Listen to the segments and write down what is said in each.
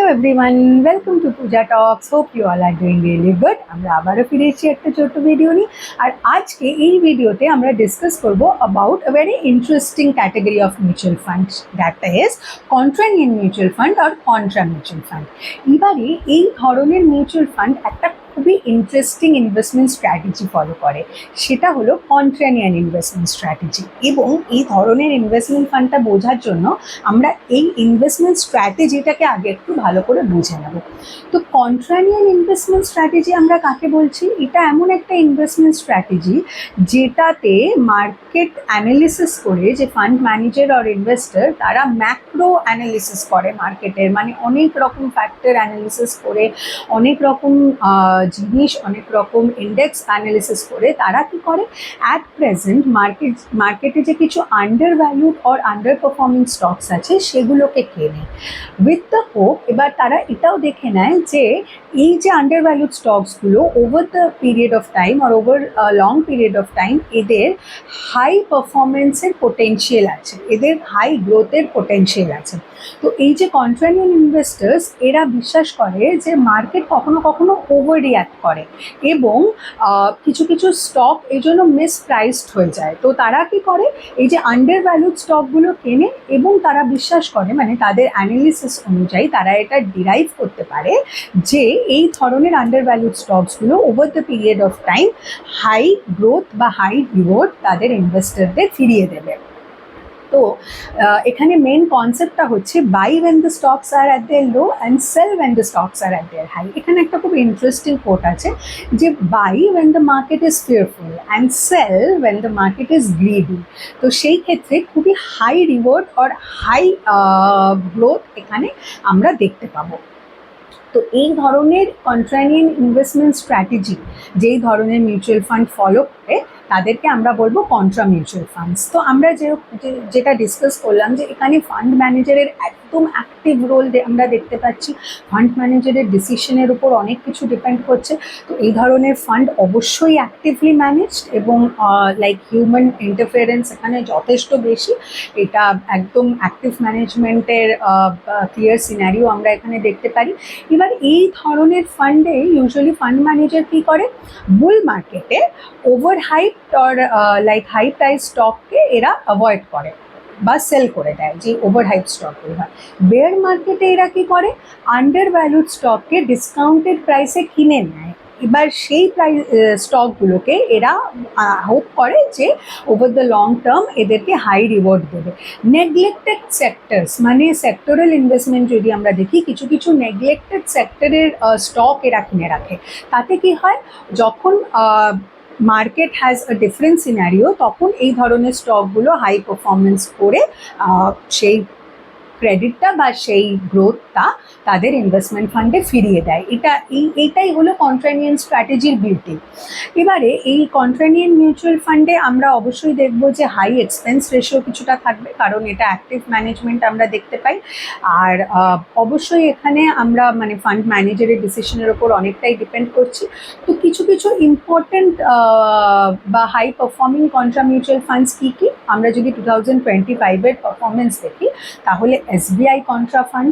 everyone, welcome to Pooja Talks. Hope you all are doing really good. আমরা আবারও ফিরে এসেছি একটা ছোট্ট ভিডিও নিয়ে। আর আজকে এই ভিডিওতে আমরা ডিসকাস করব about a very interesting category of mutual funds, that is contrarian mutual fund or contra mutual fund. এবারে এই ধরনের মিউচুয়াল ফান্ড একটা খুবই ইন্টারেস্টিং ইনভেস্টমেন্ট স্ট্র্যাটেজি ফলো করে, সেটা হলো কন্ট্রারিয়ান ইনভেস্টমেন্ট স্ট্র্যাটেজি। এবং এই ধরনের ইনভেস্টমেন্ট ফান্ডটা বোঝার জন্য আমরা এই ইনভেস্টমেন্ট স্ট্র্যাটেজিটাকে আগে একটু ভালো করে বুঝে নেব। তো কন্ট্রারিয়ান ইনভেস্টমেন্ট স্ট্র্যাটেজি আমরা কাকে বলছি? এটা এমন একটা ইনভেস্টমেন্ট স্ট্র্যাটেজি যেটাতে মার্কেট অ্যানালিসিস করে, যে ফান্ড ম্যানেজার আর ইনভেস্টর তারা ম্যাক্রো অ্যানালিসিস করে মার্কেটের, মানে অনেক রকম ফ্যাক্টর অ্যানালিসিস করে, অনেক রকম জিনিস, অনেক রকম ইন্ডেক্স অ্যানালিসিস করে তারা কি করে, অ্যাট প্রেজেন্ট মার্কেটে যে কিছু under valued or under performing stocks আছে সেগুলোকে কেনে উইথ দ্য হোপ। এবার তারা এটাও দেখে নেয় যে এই যে আন্ডার ভ্যালুড স্টকসগুলো over the period of time আর over long period of time এদের হাই পারফরমেন্সের পোটেনশিয়াল আছে, এদের হাই গ্রোথের পোটেনশিয়াল আছে। তো এই যে কন্ট্রারিয়ান ইনভেস্টার্স এরা বিশ্বাস করে যে মার্কেট কখনো কখনো ওভার রিঅ্যাক্ট করে এবং কিছু কিছু স্টক এই জন্য মিসপ্রাইসড হয়ে যায়। তো তারা কি করে, এই যে আন্ডার ভ্যালুড স্টকগুলো কেনে এবং তারা বিশ্বাস করে, মানে তাদের অ্যানালিসিস অনুযায়ী তারা এটা ডিরাইভ করতে পারে যে এই ধরনের আন্ডার ভ্যালুড স্টকসগুলো over the period of time high growth বা হাই রিওয়ার্ড তাদের ইনভেস্টরদের ফিরিয়ে দেবে। তো এখানে মেন কনসেপ্টটা হচ্ছে buy when the stocks are at their low and sell when the stocks are at their high. এখানে একটা খুব ইন্টারেস্টিং কোট আছে যে buy when the market is fearful and sell when the market is greedy. তো সেই ক্ষেত্রে খুবই high reward আর high growth এখানে আমরা দেখতে পাবো। তো এই ধরনের কন্ট্রারিয়ান ইনভেস্টমেন্ট স্ট্র্যাটেজি যেই ধরনের মিউচুয়াল ফান্ড ফলো করে তাদেরকে আমরা বলবো কন্ট্রা মিউচুয়াল ফান্ডস। তো আমরা যেটা ডিসকাস করলাম যে এখানে ফান্ড ম্যানেজারের একদম অ্যাক্টিভ রোল আমরা দেখতে পাচ্ছি, ফান্ড ম্যানেজারের ডিসিশনের উপর অনেক কিছু ডিপেন্ড করছে। তো এই ধরনের ফান্ড অবশ্যই অ্যাক্টিভলি ম্যানেজড এবং লাইক হিউম্যান ইন্টারফারেন্স এখানে যথেষ্ট বেশি। এটা একদম অ্যাক্টিভ ম্যানেজমেন্টের ক্লিয়ার সিনারিও আমরা এখানে দেখতে পারি। এবার এই ধরনের ফান্ডে ইউজুয়ালি ফান্ড ম্যানেজার কী করে, বুল মার্কেটে ওভার হাইপ আর লাইক হাই প্রাইস স্টককে এরা অ্যাভয়েড করে বা সেল করে দেয়, যে ওভার হাইপ স্টকগুলো হয়। বেয়ার মার্কেটে এরা কী করে, আন্ডার ভ্যালুড স্টককে ডিসকাউন্টেড প্রাইসে কিনে নেয়। এবার সেই প্রাইস স্টকগুলোকে এরা হোপ করে যে ওভার দ্য লং টার্ম এদেরকে হাই রিওয়ার্ড দেবে। নেগলেক্টেড সেক্টরস, মানে সেক্টরাল ইনভেস্টমেন্ট যদি আমরা দেখি, কিছু কিছু নেগলেক্টেড সেক্টরের স্টক এরা কিনে রাখে। তাতে কি হয়, যখন market has a different scenario তখন এই ধরনের স্টকগুলো হাই পারফরমেন্স করে সেই ক্রেডিটটা বা সেই গ্রোথটা তাদের ইনভেস্টমেন্ট ফান্ডে ফিরিয়ে দেয়। এইটাই হলো কন্ট্রারিয়ান স্ট্র্যাটেজির বিউটি। এবারে এই কন্ট্রারিয়ান মিউচুয়াল ফান্ডে আমরা অবশ্যই দেখব যে হাই এক্সপেন্স রেশিও কিছুটা থাকবে, কারণ এটা অ্যাক্টিভ ম্যানেজমেন্ট আমরা দেখতে পাই। আর অবশ্যই এখানে আমরা মানে ফান্ড ম্যানেজারের ডিসিশনের ওপর অনেকটাই ডিপেন্ড করছি। তো কিছু কিছু ইম্পর্টেন্ট বা high performing contra mutual funds কী কী, আমরা যদি 2025-এর পারফরমেন্স দেখি তাহলে SBI contra fund,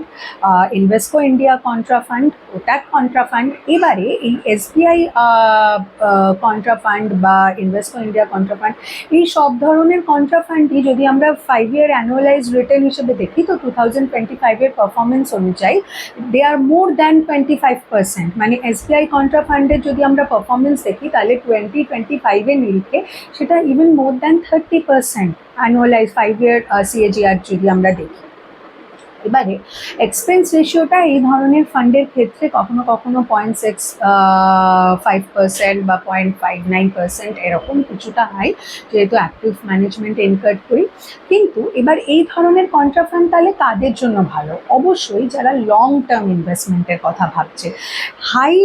Invesco India contra fund, Kotak contra fund. এবারে এই SBI কন্ট্রা ফান্ড বা ইনভেস্কো ইন্ডিয়া কন্ট্রা ফান্ড, এই সব ধরনের কন্ট্রা ফান্ডই যদি আমরা 5-year অ্যানুয়ালাইজ রিটার্ন হিসেবে দেখি তো 2025-এর পারফরমেন্স অনুযায়ী দে আর মোর দ্যান 25%। মানে SBI কন্ট্রা ফান্ডের যদি আমরা পারফরমেন্স দেখি তাহলে 2025-এর নিরিখে সেটা even more than 30% annualise 5-year CAGR যদি আমরা দেখি। এবারে এক্সপেন্স রেশিওটা এই ধরনের ফান্ডের ক্ষেত্রে কখনো কখনো 0.65% বা 0.59% এরকম কিছুটা হয়, যেহেতু অ্যাক্টিভ ম্যানেজমেন্ট এনকার করি। কিন্তু এবার এই ধরনের কন্ট্রা ফান্ড তাহলে কাদের জন্য ভালো? অবশ্যই যারা লং টার্ম ইনভেস্টমেন্টের কথা ভাবছে। হাই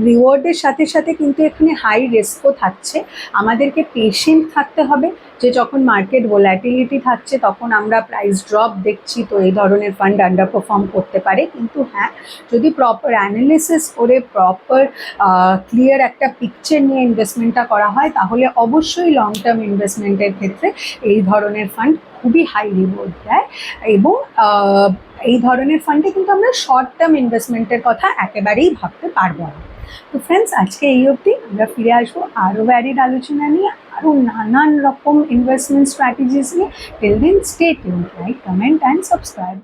রিওয়ার্ডের সাথে সাথে কিন্তু এখানে হাই রিস্কও থাকছে, আমাদেরকে পেশেন্ট থাকতে হবে। যে যখন মার্কেট ভোলাটিলিটি থাকছে তখন আমরা প্রাইস ড্রপ দেখছি, তো এই ধরনের ফান্ড আন্ডার পারফর্ম করতে পারে। কিন্তু হ্যাঁ, যদি প্রপার অ্যানালিসিস করে প্রপার ক্লিয়ার একটা পিকচার নিয়ে ইনভেস্টমেন্টটা করা হয় তাহলে অবশ্যই লং টার্ম ইনভেস্টমেন্টের ক্ষেত্রে এই ধরনের ফান্ড খুবই হাই রিওয়ার্ড দেয়। এবং এই ধরনের ফান্ডে কিন্তু আমরা শর্ট টার্ম ইনভেস্টমেন্টের কথা একেবারেই ভাবতে পারবো না। তো ফ্রেন্ডস, আজকে এই অবধি। আমরা ফিরে আসবো আরও ভ্যারিড আলোচনা নিয়ে, আরও নানান রকম ইনভেস্টমেন্ট স্ট্র্যাটেজিস নিয়ে। Till then stay tuned, like, comment and subscribe.